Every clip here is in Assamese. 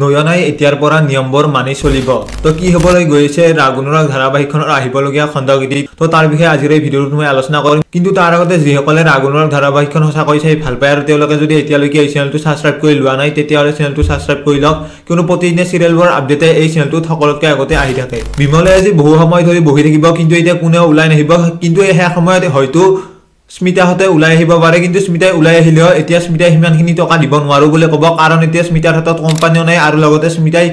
নয়নাই এতিয়াৰ পৰা নিয়মবোৰ মানি চলিব তো কি হ'বলৈ গৈছে ৰাগুণৰাগ ধাৰাবাহিকখনৰ আহিবলগীয়া খণ্ডগীতি তো তাৰ বিষয়ে আজিৰ এই ভিডিঅ'টোত মই আলোচনা কৰিম কিন্তু তাৰ আগতে যিসকলে ৰাগুণৰাগ ধাৰাবাহিকখন সঁচাকৈ চাই ভাল পায় আৰু তেওঁলোকে যদি এতিয়ালৈকে এই চেনেলটো সাবস্ক্ৰাইব কৰি লোৱা নাই তেতিয়াহ'লে চেনেলটো সাবস্ক্ৰাইব কৰি লওক কিয়নো প্ৰতিদিনে চিৰিয়েলবোৰ আপডেটে এই চেনেলটোত সকলোতকৈ আগতে আহি থাকে বিমলে আজি বহু সময় ধৰি বহি থাকিব কিন্তু এতিয়া কোনেও ওলাই নাহিব কিন্তু এই সময়ত হয়তো স্মিতাহতে ওলাই আহিব পাৰে কিন্তু স্মিতাই ওলাই আহিলেও এতিয়া স্মিতাই সিমানখিনি টকা দিব নোৱাৰো বুলি ক'ব কাৰণ এতিয়া স্মিতাৰ হাতত কোম্পানীও নাই আৰু লগতে স্মিতাই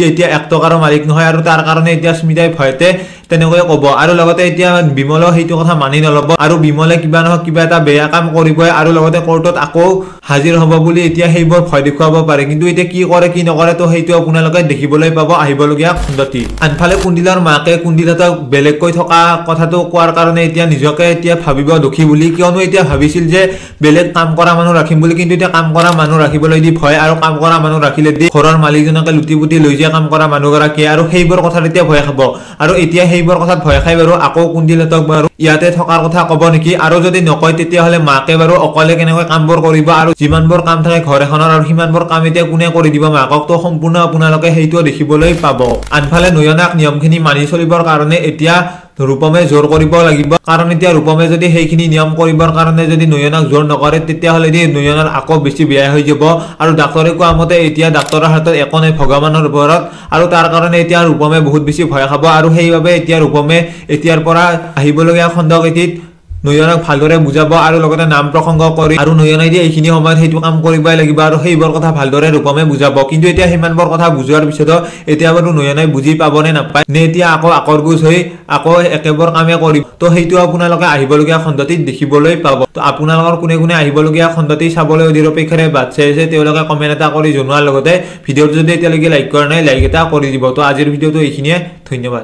এতিয়া 1 টকাৰো মালিক নহয় আৰু তাৰ কাৰণে এতিয়া স্মিতাই ভয়তে তেনেকৈ ক'ব আৰু লগতে এতিয়া বিমলেও সেইটো কথা মানি নলব আৰু বিমলে কিবা নহয় কিবা এটা বেয়া কাম কৰিবই আৰু লগতে কোৰ্টত আকৌ হাজিৰ হ'ব বুলি এতিয়া সেইবোৰ ভয় দেখুৱাব পাৰে কিন্তু এতিয়া কি কৰে কি নকৰে তো সেইটো আপোনালোকে দেখিবলৈ পাব আহিবলগীয়া খণ্ডটি আনফালে কুণ্ডিলৰ মাকে কুণ্ডিলহঁতক বেলেগকৈ থকা কথাটো কোৱাৰ কাৰণে এতিয়া নিজকে এতিয়া ভাবিব দুখী বুলি কিয়নো এতিয়া ভাবিছিল যে বেলেগ কাম কৰা মানুহ ৰাখিম বুলি কিন্তু এতিয়া কাম কৰা মানুহ ৰাখিবলৈ দি ভয় আৰু কাম কৰা মানুহ ৰাখিলে দি ঘৰৰ মালিকজনকে লুটিপুটি লৈ যায় কাম কৰা মানুহগৰাকী আৰু সেইবোৰ কথাত এতিয়া ভয় খাব আৰু এতিয়া সেইবোৰ কথাত ভয় খাই বাৰু আকৌ কুণ্ডিলহঁতক বাৰু ইয়াতে থকাৰ কথা ক'ব নেকি আৰু যদি নকয় তেতিয়াহ'লে মাকে বাৰু অকলে কেনেকৈ কামবোৰ কৰিব আৰু যিমানবোৰ কাম থাকে ঘৰ এখনৰ আৰু সিমানবোৰ কাম এতিয়া কোনে কৰি দিব মাকক তো সম্পূৰ্ণ আপোনালোকে সেইটো দেখিবলৈ পাব আনফালে নয়নাক নিয়মখিনি মানি চলিবৰ কাৰণে এতিয়া ৰূপমে জোৰ কৰিব লাগিব কাৰণ এতিয়া ৰূপমে যদি সেইখিনি নিয়ম কৰিবৰ কাৰণে যদি নয়নাক জোৰ নকৰে তেতিয়াহ'লে নয়নাৰ আকৌ বেছি বেয়া হৈ যাব আৰু ডাক্তৰে কোৱা মতে এতিয়া ডাক্তৰৰ হাতত একো নাই ভগৱানৰ ওপৰত আৰু তাৰ কাৰণে এতিয়া ৰূপমে বহুত বেছি ভয় খাব আৰু সেইবাবে এতিয়া ৰূপমে এতিয়াৰ পৰা আহিবলগীয়া খণ্ডগীতিত নয়নাক ভালদৰে বুজাব আৰু লগতে নাম প্ৰসংগ কৰি আৰু নয়নাই দিয়ে এইখিনি সময়ত সেইটো কাম কৰিবই লাগিব আৰু সেইবোৰ কথা ভালদৰে ৰূপমে বুজাব কিন্তু এতিয়া সিমানবোৰ কথা বুজোৱাৰ পিছতো এতিয়া বাৰু নয়নাই বুজি পাবনে নাপায় নে এতিয়া আকৌ আকৰগুজ হৈ আকৌ একেবোৰ কামে কৰিব তো সেইটো আপোনালোকে আহিবলগীয়া খণ্ডটিত দেখিবলৈ পাব তো আপোনালোকৰ কোনে কোনে আহিবলগীয়া খণ্ডটি চাবলৈ অধীৰ অপেক্ষাৰে বাট চাই আছে তেওঁলোকে কমেণ্ট এটা কৰি জনোৱাৰ লগতে ভিডিঅ'টো যদি এতিয়ালৈকে লাইক কৰা নাই লাইক এটা কৰি দিব তো আজিৰ ভিডিঅ'টো এইখিনিয়ে ধন্যবাদ।